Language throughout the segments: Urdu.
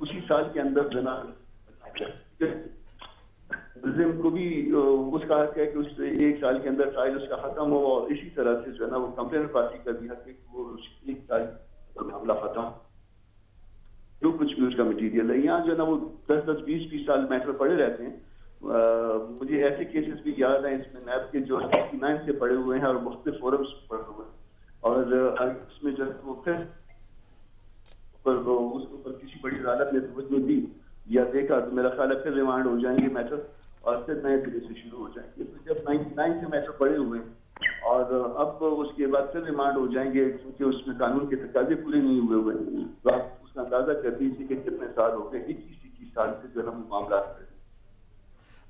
اسی سال کے اندر جو ہے نا ملزم کو بھی اس کا حق ہے کہ اس سے 1 سال کے اندر ٹرائل اس کا ختم ہو, اور اسی طرح سے جو ہے نا وہ کمپلینٹ پارٹی کا بھی حق ہے کہ وہ 1 سال معاملہ ختم جو کچھ بھی اس کا مٹیریل ہے. یہاں جو ہے نا وہ 10-20 سال میٹر پڑے رہتے ہیں. مجھے ایسے کیسز بھی یاد ہیں اس میں نیب کے جو 69 سے پڑے ہوئے ہیں اور مختلف فورمز پڑے ہوئے ہیں, اور اس میں جو ہے وہ پھر اس کے اوپر کسی بڑی عدالت نے توجہ دی یا دیکھا تو میرا خیال ہے پھر ریمانڈ ہو جائیں گے میٹر اور پھر نئے سرے سے شروع ہو جائیں گے. تو جب 99 سے میٹر پڑے ہوئے ہیں اور اب اس کے بعد پھر ریمانڈ ہو جائیں گے کیونکہ اس میں قانون کے تقاضے پورے نہیں ہوئے ہیں, تو آپ اس کا اندازہ کر دیجیے کہ کتنے سال ہو گئے. 21 سال سے جو ہم معاملات کریں.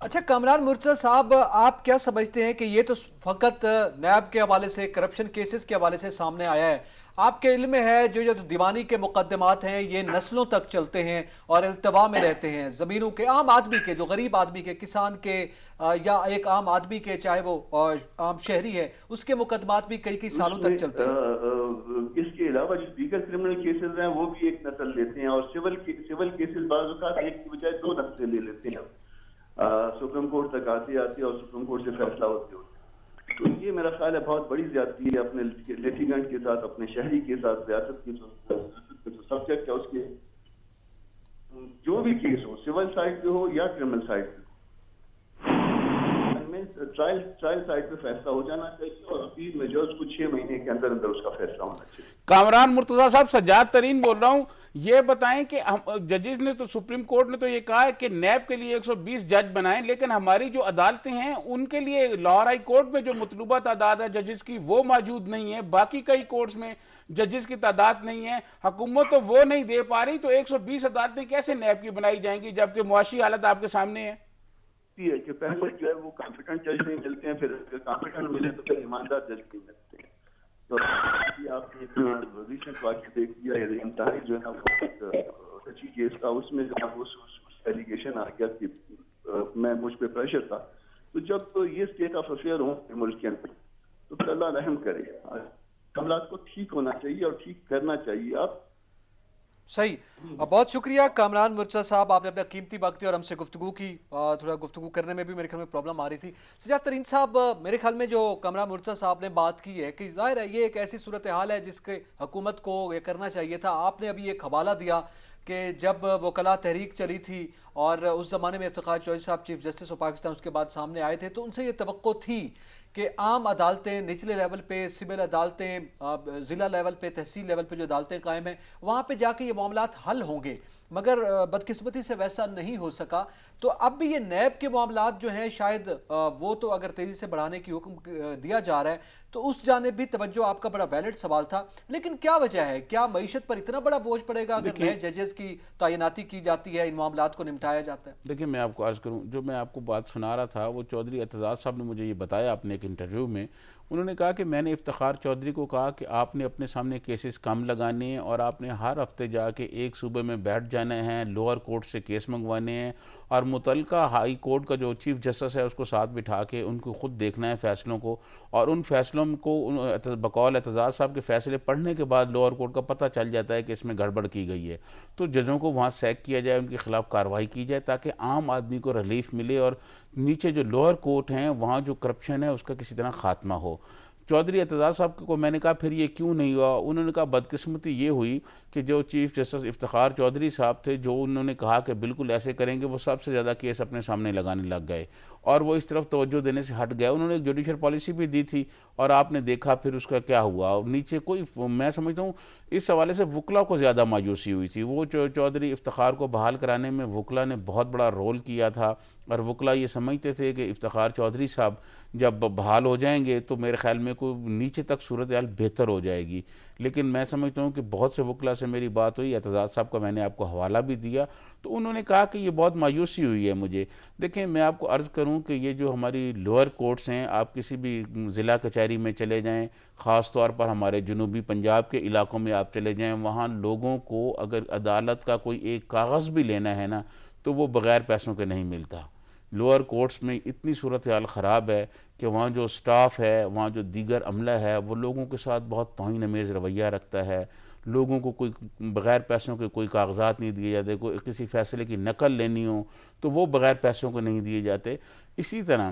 اچھا کامران مرتضیٰ صاحب, آپ کیا سمجھتے ہیں کہ یہ تو فقط نیب کے حوالے سے, کرپشن کیسز کے حوالے سے سامنے آیا ہے, آپ کے علم میں ہے جو دیوانی کے مقدمات ہیں یہ نسلوں تک چلتے ہیں اور التوا میں رہتے ہیں, زمینوں کے عام آدمی کے, جو غریب آدمی کے, کسان کے یا ایک عام آدمی کے, چاہے وہ عام شہری ہے, اس کے مقدمات بھی کئی سالوں تک چلتے ہیں. اس کے علاوہ جو دیگر کرمنل کیسز ہیں وہ بھی ایک نسل لیتے ہیں, اور سول کیسز بعض اوقات ایک کی بجائے 2 نسلیں لے لیتے ہیں. سپریم کورٹ تک آتے اور سپریم کورٹ سے فیصلہ ہوتے. تو یہ میرا خیال ہے بہت بڑی زیادتی ہے اپنے لیٹیگنٹ کے ساتھ, اپنے شہری کے ساتھ, ریاست کے جو سبجیکٹ ہے اس کے جو بھی کیس ہو, سول سائڈ پہ ہو یا کرمنل سائڈ پہ ہو, ٹرائل سائڈ پہ فیصلہ ہو جانا چاہیے, اور اپیل میں جو اس کو 6 مہینے کے اندر اس کا فیصلہ ہونا چاہیے. کامران مرتضیٰ صاحب, سجاد ترین بول رہا ہوں. یہ بتائیں کہ ججز نے تو, سپریم کورٹ نے تو یہ کہا ہے کہ نیب کے لیے 120 جج بنائیں, لیکن ہماری جو عدالتیں ہیں ان کے لیے لاہور ہائی کورٹ میں جو مطلوبہ تعداد ہے ججز کی وہ موجود نہیں ہے, باقی کئی کورٹس میں ججز کی تعداد نہیں ہے. حکومت تو وہ نہیں دے پا رہی, تو 120 عدالتیں کیسے نیب کی بنائی جائیں گی جبکہ معاشی حالت آپ کے سامنے ہے؟ کہ پہلے جو ہے وہ کانفیڈنٹ جج نہیں ملتے ہیں, پھر کانفیڈنٹ ملے تو پھر ایماندار جج نہیں ملتے ہیں. تو آپ نے ایک ریسنٹ واقعہ دیکھ لیا ہے, انتہائی جو ہے نا سچی کیس تھا, اس میں جو ہے وہ ایلیگیشن آ گیا کہ مجھ پہ پریشر تھا. تو جب یہ اسٹیٹ آف افیئر ہوں ملک کے اندر تو پھر اللہ رحم کرے, معاملات کو ٹھیک ہونا چاہیے اور ٹھیک کرنا چاہیے. آپ صحیح, بہت شکریہ کامران مرتضیٰ صاحب, آپ نے اپنا قیمتی وقت اور ہم سے گفتگو کی. تھوڑا گفتگو کرنے میں بھی میرے خیال میں پرابلم آ رہی تھی. سجاد ترین صاحب, میرے خیال میں جو کامران مرتضیٰ صاحب نے بات کی ہے کہ ظاہر ہے یہ ایک ایسی صورتحال ہے جس کے حکومت کو یہ کرنا چاہیے تھا. آپ نے ابھی ایک حوالہ دیا کہ جب وکلاء تحریک چلی تھی اور اس زمانے میں افتخار چودھری صاحب چیف جسٹس آف پاکستان اس کے بعد سامنے آئے تھے, تو ان سے یہ توقع تھی کہ عام عدالتیں, نچلے لیول پہ سول عدالتیں, ضلع لیول پہ, تحصیل لیول پہ جو عدالتیں قائم ہیں وہاں پہ جا کے یہ معاملات حل ہوں گے, مگر بدقسمتی سے ویسا نہیں ہو سکا. تو اب بھی یہ نیب کے معاملات جو ہیں شاید وہ تو اگر تیزی سے بڑھانے کی حکم دیا جا رہا ہے تو اس جانب بھی توجہ آپ کا بڑا ویلڈ سوال تھا, لیکن کیا وجہ ہے, کیا معیشت پر اتنا بڑا بوجھ پڑے گا اگر نئے ججز کی تعیناتی کی جاتی ہے, ان معاملات کو نمٹایا جاتا ہے؟ دیکھیں میں آپ کو عرض کروں, جو میں آپ کو بات سنا رہا تھا وہ چودھری اعتزاز صاحب نے مجھے یہ بتایا اپنے ایک انٹرویو میں. انہوں نے کہا کہ میں نے افتخار چودھری کو کہا کہ آپ نے اپنے سامنے کیسز کم لگانے ہیں اور آپ نے ہر ہفتے جا کے ایک صوبے میں بیٹھ جانا ہے, لوور کورٹ سے کیس منگوانے ہیں, اور متعلقہ ہائی کورٹ کا جو چیف جسٹس ہے اس کو ساتھ بٹھا کے ان کو خود دیکھنا ہے فیصلوں کو, اور ان فیصلوں کو بقول اعتزاز صاحب کے فیصلے پڑھنے کے بعد لوور کورٹ کا پتہ چل جاتا ہے کہ اس میں گڑبڑ کی گئی ہے. تو ججوں کو وہاں سیک کیا جائے, ان کے خلاف کارروائی کی جائے تاکہ عام آدمی کو ریلیف ملے, اور نیچے جو لوور کورٹ ہیں وہاں جو کرپشن ہے اس کا کسی طرح خاتمہ ہو. چودھری اعتزاز صاحب کو میں نے کہا پھر یہ کیوں نہیں ہوا؟ انہوں نے کہا بدقسمتی یہ ہوئی کہ جو چیف جسٹس افتخار چودھری صاحب تھے, جو انہوں نے کہا کہ بالکل ایسے کریں گے, وہ سب سے زیادہ کیس اپنے سامنے لگانے لگ گئے اور وہ اس طرف توجہ دینے سے ہٹ گئے. انہوں نے جوڈیشل پالیسی بھی دی تھی اور آپ نے دیکھا پھر اس کا کیا ہوا. اور نیچے کوئی, میں سمجھتا ہوں اس حوالے سے وکلا کو زیادہ مایوسی ہوئی تھی. وہ چودھری افتخار کو بحال کرانے میں وکلا نے بہت بڑا رول کیا تھا, اور وکلا یہ سمجھتے تھے کہ افتخار چودھری صاحب جب بحال ہو جائیں گے تو میرے خیال میں کوئی نیچے تک صورتحال بہتر ہو جائے گی. لیکن میں سمجھتا ہوں کہ بہت سے وکلا سے میری بات ہوئی, اعتزاز صاحب کا میں نے آپ کو حوالہ بھی دیا, تو انہوں نے کہا کہ یہ بہت مایوسی ہوئی ہے مجھے. دیکھیں میں آپ کو عرض کروں کہ یہ جو ہماری لوئر کورٹس ہیں, آپ کسی بھی ضلع کچہری میں چلے جائیں, خاص طور پر ہمارے جنوبی پنجاب کے علاقوں میں آپ چلے جائیں, وہاں لوگوں کو اگر عدالت کا کوئی ایک کاغذ بھی لینا ہے نا تو وہ بغیر پیسوں کے نہیں ملتا. لوئر کورٹس میں اتنی صورتحال خراب ہے کہ وہاں جو سٹاف ہے, وہاں جو دیگر عملہ ہے, وہ لوگوں کے ساتھ بہت توہین امیز رویہ رکھتا ہے, لوگوں کو کوئی بغیر پیسوں کے کوئی کاغذات نہیں دیے جاتے، کوئی کسی فیصلے کی نقل لینی ہو تو وہ بغیر پیسوں کو نہیں دیے جاتے۔ اسی طرح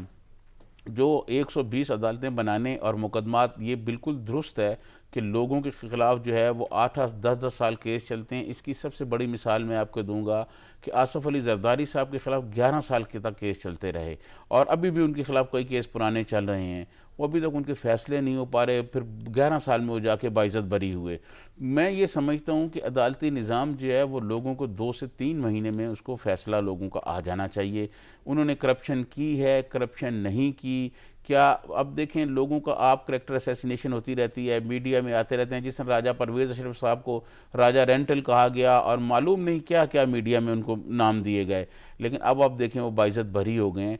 جو 120 عدالتیں بنانے اور مقدمات، یہ بالکل درست ہے کہ لوگوں کے خلاف جو ہے وہ 8-8 10-10 سال کیس چلتے ہیں۔ اس کی سب سے بڑی مثال میں آپ کو دوں گا کہ آصف علی زرداری صاحب کے خلاف 11 سال کے تک کیس چلتے رہے، اور ابھی بھی ان کے خلاف کئی کیس پرانے چل رہے ہیں، وہ ابھی تک ان کے فیصلے نہیں ہو پا رہے، پھر 11 سال میں وہ جا کے باعزت بری ہوئے۔ میں یہ سمجھتا ہوں کہ عدالتی نظام جو ہے وہ لوگوں کو 2 سے 3 مہینے میں اس کو فیصلہ لوگوں کا آ جانا چاہیے۔ انہوں نے کرپشن کی ہے، کرپشن نہیں کی، کیا اب دیکھیں لوگوں کا آپ کریکٹر اسیسینیشن ہوتی رہتی ہے، میڈیا میں آتے رہتے ہیں، جس طرح راجہ پرویز اشرف صاحب کو راجہ رینٹل کہا گیا اور معلوم نہیں کیا کیا میڈیا میں ان کو نام دیے گئے، لیکن اب آپ دیکھیں وہ باعزت بری ہو گئے ہیں۔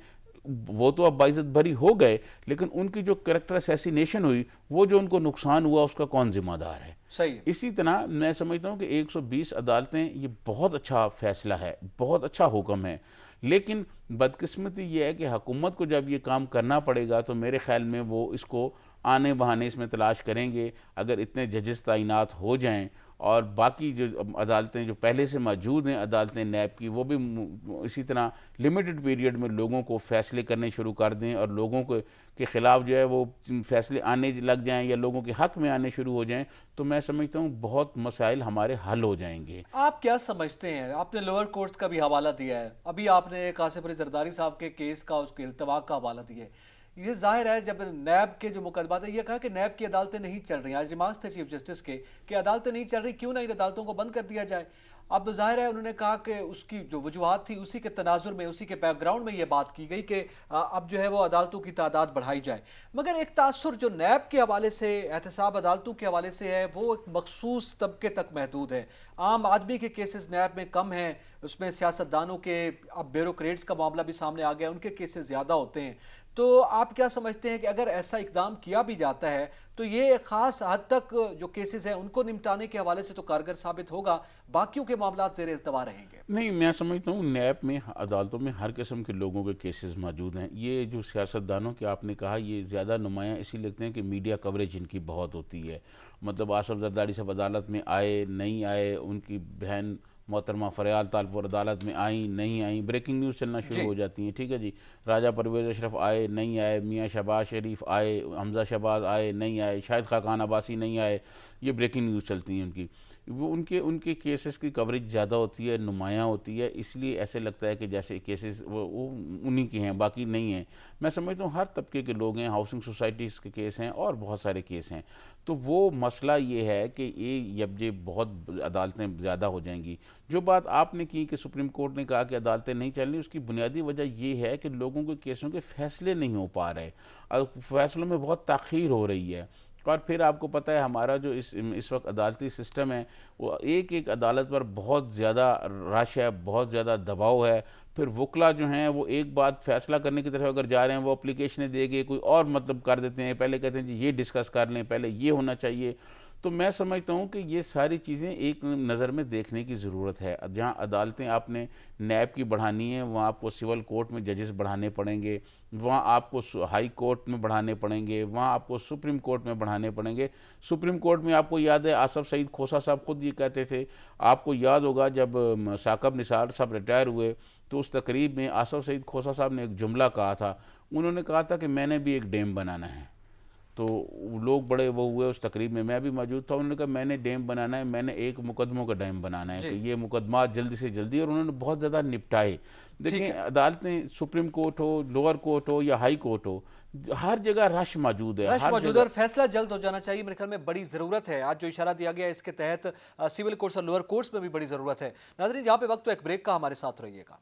وہ تو اب باعزت بری ہو گئے، لیکن ان کی جو کریکٹر اسیسینیشن ہوئی، وہ جو ان کو نقصان ہوا اس کا کون ذمہ دار ہے؟ صحیح۔ اسی طرح میں سمجھتا ہوں کہ 120 عدالتیں یہ بہت اچھا فیصلہ ہے، بہت اچھا حکم ہے، لیکن بدقسمتی یہ ہے کہ حکومت کو جب یہ کام کرنا پڑے گا تو میرے خیال میں وہ اس کو آنے بہانے اس میں تلاش کریں گے۔ اگر اتنے ججز تعینات ہو جائیں اور باقی جو عدالتیں جو پہلے سے موجود ہیں، عدالتیں نیب کی، وہ بھی اسی طرح لمیٹڈ پیریڈ میں لوگوں کو فیصلے کرنے شروع کر دیں اور لوگوں کے خلاف جو ہے وہ فیصلے آنے لگ جائیں یا لوگوں کے حق میں آنے شروع ہو جائیں، تو میں سمجھتا ہوں بہت مسائل ہمارے حل ہو جائیں گے۔ آپ کیا سمجھتے ہیں؟ آپ نے لوور کورٹس کا بھی حوالہ دیا ہے، ابھی آپ نے آصف علی زرداری صاحب کے کیس کا، اس کے التوا کا حوالہ دیا ہے۔ یہ ظاہر ہے جب نیب کے جو مقدمات ہیں، یہ کہا کہ نیب کی عدالتیں نہیں چل رہی ہیں، آج ریمارکس تھے چیف جسٹس کے کہ عدالتیں نہیں چل رہی، کیوں نہ ان عدالتوں کو بند کر دیا جائے۔ اب ظاہر ہے انہوں نے کہا کہ اس کی جو وجوہات تھی اسی کے تناظر میں، اسی کے بیک گراؤنڈ میں یہ بات کی گئی کہ اب جو ہے وہ عدالتوں کی تعداد بڑھائی جائے، مگر ایک تاثر جو نیب کے حوالے سے، احتساب عدالتوں کے حوالے سے ہے، وہ ایک مخصوص طبقے تک محدود ہے۔ عام آدمی کے کیسز نیب میں کم ہیں، اس میں سیاستدانوں کے، اب بیوروکریٹس کا معاملہ بھی سامنے آ گیا، ان کے کیسز زیادہ ہوتے ہیں۔ تو آپ کیا سمجھتے ہیں کہ اگر ایسا اقدام کیا بھی جاتا ہے تو یہ خاص حد تک جو کیسز ہیں ان کو نمٹانے کے حوالے سے تو کارگر ثابت ہوگا، باقیوں کے معاملات زیر التوا رہیں گے؟ نہیں، میں سمجھتا ہوں نیب میں، عدالتوں میں ہر قسم کے لوگوں کے کیسز موجود ہیں۔ یہ جو سیاستدانوں کے آپ نے کہا، یہ زیادہ نمایاں اسی لگتے ہیں کہ میڈیا کوریج ان کی بہت ہوتی ہے۔ مطلب آصف زرداری صاحب عدالت میں آئے نہیں آئے، ان کی بہن محترمہ فریال طالپور عدالت میں آئیں نہیں آئیں، بریکنگ نیوز چلنا شروع ہو جاتی ہیں، ٹھیک ہے جی۔ راجہ پرویز اشرف آئے نہیں آئے، میاں شہباز شریف آئے، حمزہ شہباز آئے نہیں آئے، شاہد خاقان عباسی نہیں آئے، یہ بریکنگ نیوز چلتی ہیں ان کی۔ وہ ان کے کیسز کی کوریج زیادہ ہوتی ہے، نمایاں ہوتی ہے، اس لیے ایسے لگتا ہے کہ جیسے کیسز وہ انہی کے ہیں، باقی نہیں ہیں۔ میں سمجھتا ہوں ہر طبقے کے لوگ ہیں، ہاؤسنگ سوسائٹیز کے کیس ہیں اور بہت سارے کیس ہیں۔ تو وہ مسئلہ یہ ہے کہ یہ بہت عدالتیں زیادہ ہو جائیں گی۔ جو بات آپ نے کی کہ سپریم کورٹ نے کہا کہ عدالتیں نہیں چل رہی، اس کی بنیادی وجہ یہ ہے کہ لوگوں کے کیسوں کے فیصلے نہیں ہو پا رہے، اور فیصلوں میں بہت تاخیر ہو رہی ہے۔ اور پھر آپ کو پتہ ہے ہمارا جو اس وقت عدالتی سسٹم ہے، وہ ایک عدالت پر بہت زیادہ رش ہے، بہت زیادہ دباؤ ہے۔ پھر وکلا جو ہیں وہ ایک بات فیصلہ کرنے کی طرف اگر جا رہے ہیں، وہ اپلیکیشنیں دے گے، کوئی اور مطلب کر دیتے ہیں، پہلے کہتے ہیں جی یہ ڈسکس کر لیں، پہلے یہ ہونا چاہیے۔ تو میں سمجھتا ہوں کہ یہ ساری چیزیں ایک نظر میں دیکھنے کی ضرورت ہے۔ جہاں عدالتیں آپ نے نیب کی بڑھانی ہیں، وہاں آپ کو سول کورٹ میں ججز بڑھانے پڑیں گے، وہاں آپ کو ہائی کورٹ میں بڑھانے پڑیں گے، وہاں آپ کو سپریم کورٹ میں بڑھانے پڑیں گے۔ سپریم کورٹ میں آپ کو یاد ہے آصف سعید کھوسہ صاحب خود یہ کہتے تھے، آپ کو یاد ہوگا جب ثاقب نثار صاحب ریٹائر ہوئے تو اس تقریب میں آصف سعید کھوسہ صاحب نے ایک جملہ کہا تھا، انہوں نے کہا تھا کہ میں نے بھی ایک ڈیم بنانا ہے۔ تو لوگ بڑے وہ ہوئے اس تقریب میں بھی موجود تھا، انہوں نے کہا میں نے ڈیم بنانا ہے، میں نے ایک مقدموں کا ڈیم بنانا ہے کہ یہ مقدمات جلدی سے جلدی، اور انہوں نے بہت زیادہ نپٹائے۔ دیکھیں عدالتیں سپریم کورٹ ہو، لوور کورٹ ہو یا ہائی کورٹ ہو، ہر جگہ رش موجود ہے، اور فیصلہ جلد ہو جانا چاہیے، میرے خیال میں بڑی ضرورت ہے۔ آج جو اشارہ دیا گیا ہے اس کے تحت سول کورٹس اور لوور کورٹس میں بھی بڑی ضرورت ہے۔ ناظرین، یہاں پہ وقت تو ایک بریک کا، ہمارے ساتھ رہیے گا۔